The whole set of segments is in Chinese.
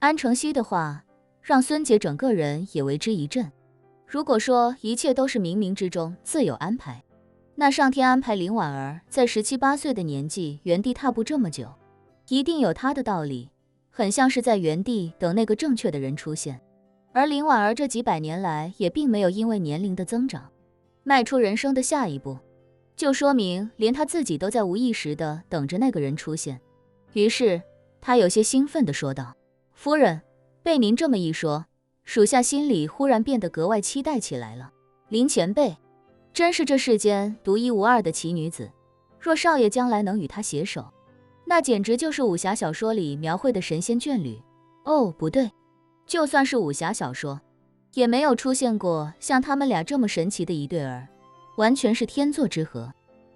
安承熙的话让孙杰整个人也为之一振。如果说一切都是冥冥之中自有安排，那上天安排林婉儿在17、18岁的年纪原地踏步这么久，一定有他的道理，很像是在原地等那个正确的人出现。而林婉儿这几百年来也并没有因为年龄的增长迈出人生的下一步，就说明连他自己都在无意识地等着那个人出现。于是他有些兴奋地说道：夫人，被您这么一说，属下心里忽然变得格外期待起来了。林前辈真是这世间独一无二的奇女子，若少爷将来能与她携手，那简直就是武侠小说里描绘的神仙眷侣。哦，不对，就算是武侠小说，也没有出现过像他们俩这么神奇的一对儿，完全是天作之合。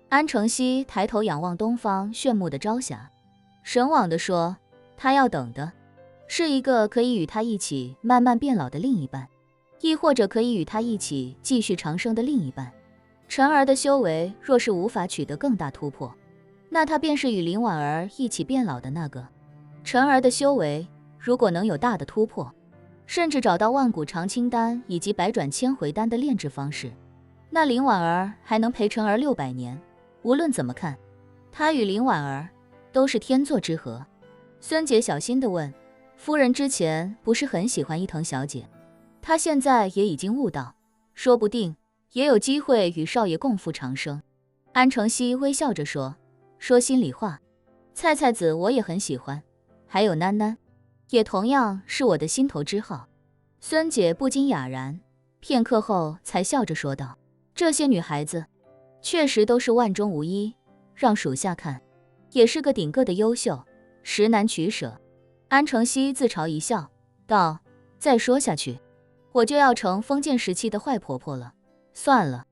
安承熙抬头仰望东方炫目的朝霞，神往地说，他要等的是一个可以与他一起慢慢变老的另一半，亦或者可以与他一起继续长生的另一半。晨儿的修为若是无法取得更大突破，那他便是与林婉儿一起变老的那个。晨儿的修为如果能有大的突破，甚至找到万古长青丹以及百转千回丹的炼制方式，那林婉儿还能陪晨儿600年。无论怎么看，他与林婉儿都是天作之合。孙杰小心地问，夫人之前不是很喜欢伊藤小姐，她现在也已经悟到，说不定也有机会与少爷共赴长生。安承熙微笑着说，说心里话，菜菜子我也很喜欢，还有囡囡也同样是我的心头之好。孙姐不禁哑然，片刻后才笑着说道，这些女孩子确实都是万中无一，让属下看也是个顶个的优秀，实难取舍。安承熙自嘲一笑道，再说下去我就要成封建时期的坏婆婆了。算了，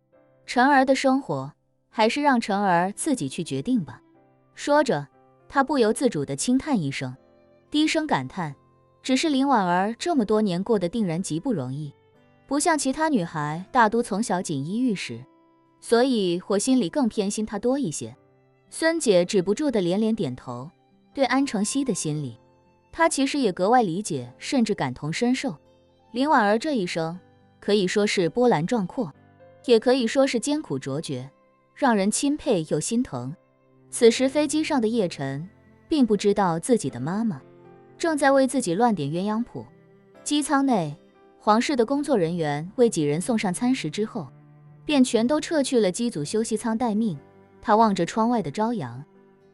晨儿的生活还是让晨儿自己去决定吧。说着他不由自主地轻叹一声，低声感叹，只是林婉儿这么多年过得定然极不容易，不像其他女孩大都从小锦衣玉食，所以我心里更偏心她多一些。孙姐止不住的连连点头，对安承熙的心理她其实也格外理解，甚至感同身受。林婉儿这一生可以说是波澜壮阔，也可以说是艰苦卓绝，让人钦佩又心疼。此时飞机上的叶晨并不知道自己的妈妈正在为自己乱点鸳鸯谱。机舱内，皇室的工作人员为几人送上餐食之后，便全都撤去了机组休息舱待命。他望着窗外的朝阳，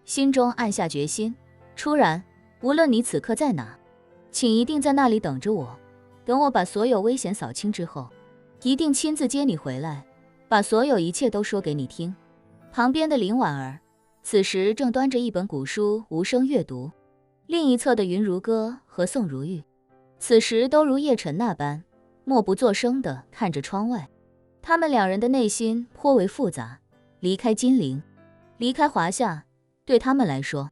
心中暗下决心，初然，无论你此刻在哪，请一定在那里等着我，等我把所有危险扫清之后，一定亲自接你回来，把所有一切都说给你听。旁边的林婉儿此时正端着一本古书无声阅读，另一侧的云如歌和宋如玉此时都如叶晨那般默不作声地看着窗外。他们两人的内心颇为复杂，离开金陵，离开华夏，对他们来说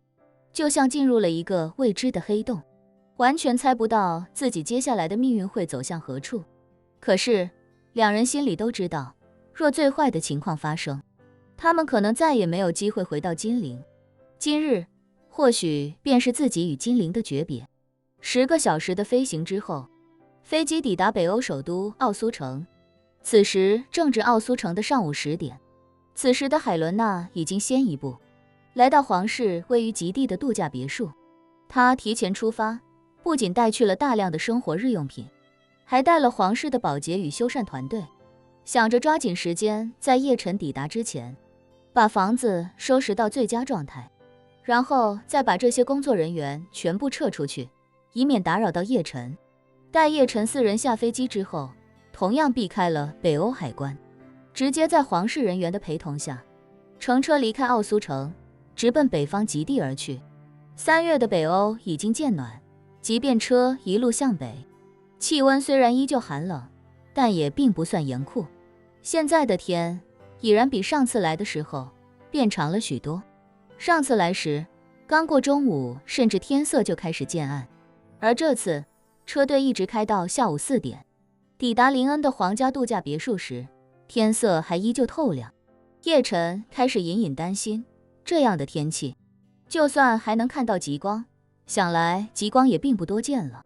就像进入了一个未知的黑洞，完全猜不到自己接下来的命运会走向何处。可是两人心里都知道，若最坏的情况发生，他们可能再也没有机会回到金陵。今日或许便是自己与金陵的诀别。10个小时的飞行之后，飞机抵达北欧首都奥苏城。此时正值奥苏城的上午10点。此时的海伦娜已经先一步来到皇室位于极地的度假别墅。她提前出发，不仅带去了大量的生活日用品，还带了皇室的保洁与修缮团队，想着抓紧时间在叶晨抵达之前把房子收拾到最佳状态，然后再把这些工作人员全部撤出去，以免打扰到叶晨。待叶晨4人下飞机之后，同样避开了北欧海关，直接在皇室人员的陪同下乘车离开奥苏城，直奔北方极地而去。3月的北欧已经渐暖，即便车一路向北，气温虽然依旧寒冷，但也并不算严酷。现在的天已然比上次来的时候变长了许多。上次来时刚过中午，甚至天色就开始渐暗，而这次车队一直开到下午4点。抵达林恩的皇家度假别墅时，天色还依旧透亮。叶晨开始隐隐担心，这样的天气就算还能看到极光，想来极光也并不多见了。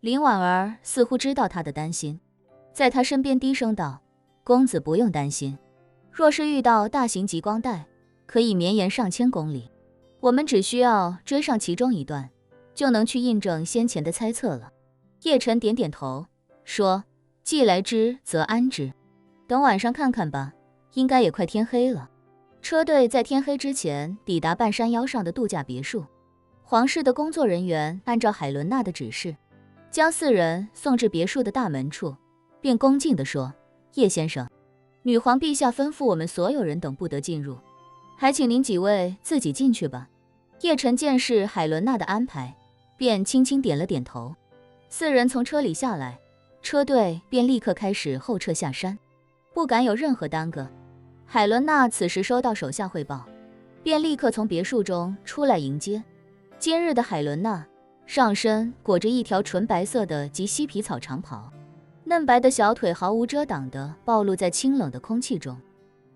林婉儿似乎知道他的担心，在他身边低声道：“公子不用担心，若是遇到大型极光带，可以绵延上千公里，我们只需要追上其中一段，就能去印证先前的猜测了。”叶晨点点头，说：“既来之，则安之。等晚上看看吧，应该也快天黑了。”车队在天黑之前抵达半山腰上的度假别墅，皇室的工作人员按照海伦娜的指示，将4人送至别墅的大门处，便恭敬地说：“叶先生，女皇陛下吩咐我们所有人等不得进入，还请您几位自己进去吧。”叶晨见是海伦娜的安排，便轻轻点了点头。4人从车里下来，车队便立刻开始后撤下山，不敢有任何耽搁。海伦娜此时收到手下汇报，便立刻从别墅中出来迎接。今日的海伦娜上身裹着一条纯白色的及膝皮草长袍，嫩白的小腿毫无遮挡地暴露在清冷的空气中。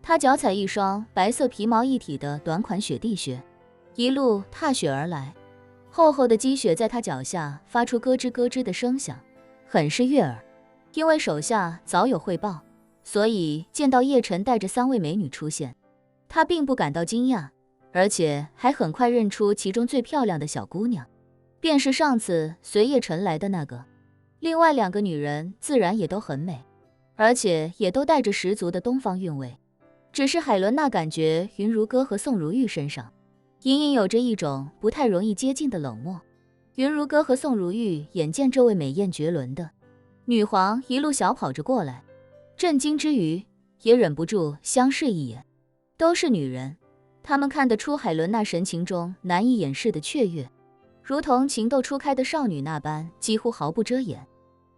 她脚踩一双白色皮毛一体的短款雪地靴，一路踏雪而来，厚厚的积雪在她脚下发出咯吱咯吱的声响，很是悦耳。因为手下早有汇报，所以见到叶晨带着3位美女出现，他并不感到惊讶，而且还很快认出其中最漂亮的小姑娘，便是上次随叶晨来的那个。另外2个女人自然也都很美，而且也都带着十足的东方韵味。只是海伦娜感觉云如歌和宋如玉身上隐隐有着一种不太容易接近的冷漠。云如歌和宋如玉眼见这位美艳绝伦的女皇一路小跑着过来，震惊之余也忍不住相视一眼。都是女人，她们看得出海伦娜神情中难以掩饰的雀跃，如同情窦初开的少女那般几乎毫不遮掩。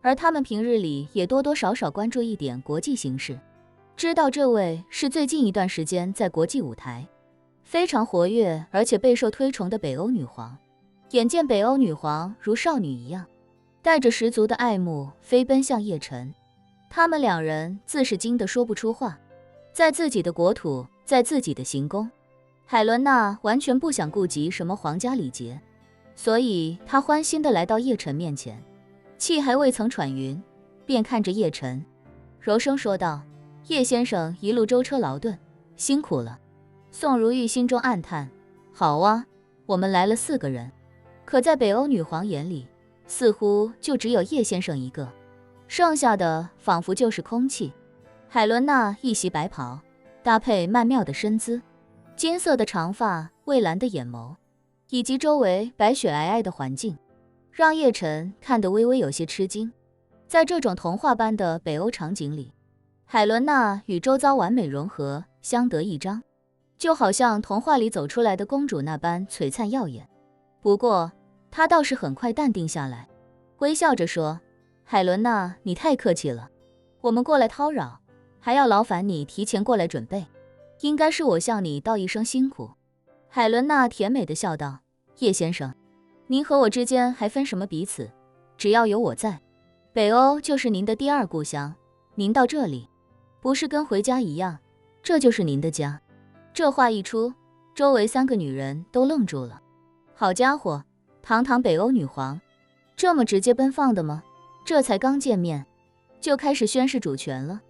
而她们平日里也多多少少关注一点国际形势，知道这位是最近一段时间在国际舞台非常活跃而且备受推崇的北欧女皇。眼见北欧女皇如少女一样，带着十足的爱慕飞奔向叶晨，他们2人自是惊得说不出话。在自己的国土，在自己的行宫，海伦娜完全不想顾及什么皇家礼节，所以她欢欣地来到叶晨面前，气还未曾喘匀，便看着叶晨柔声说道：“叶先生一路舟车劳顿，辛苦了。”宋如玉心中暗叹，好啊，我们来了4个人，可在北欧女皇眼里，似乎就只有叶先生一个，剩下的仿佛就是空气。海伦娜一袭白袍，搭配曼妙的身姿，金色的长发，蔚蓝的眼眸，以及周围白雪皑皑的环境，让叶晨看得微微有些吃惊。在这种童话般的北欧场景里，海伦娜与周遭完美融合，相得益彰，就好像童话里走出来的公主那般璀璨耀眼。不过她倒是很快淡定下来，微笑着说：“海伦娜，你太客气了，我们过来叨扰，还要劳烦你提前过来准备，应该是我向你道一声辛苦。”海伦娜甜美地笑道：“叶先生，您和我之间还分什么彼此？只要有我在，北欧就是您的第2故乡。您到这里，不是跟回家一样，这就是您的家。”这话一出，周围3个女人都愣住了。好家伙，堂堂北欧女皇，这么直接奔放的吗？这才刚见面，就开始宣示主权了。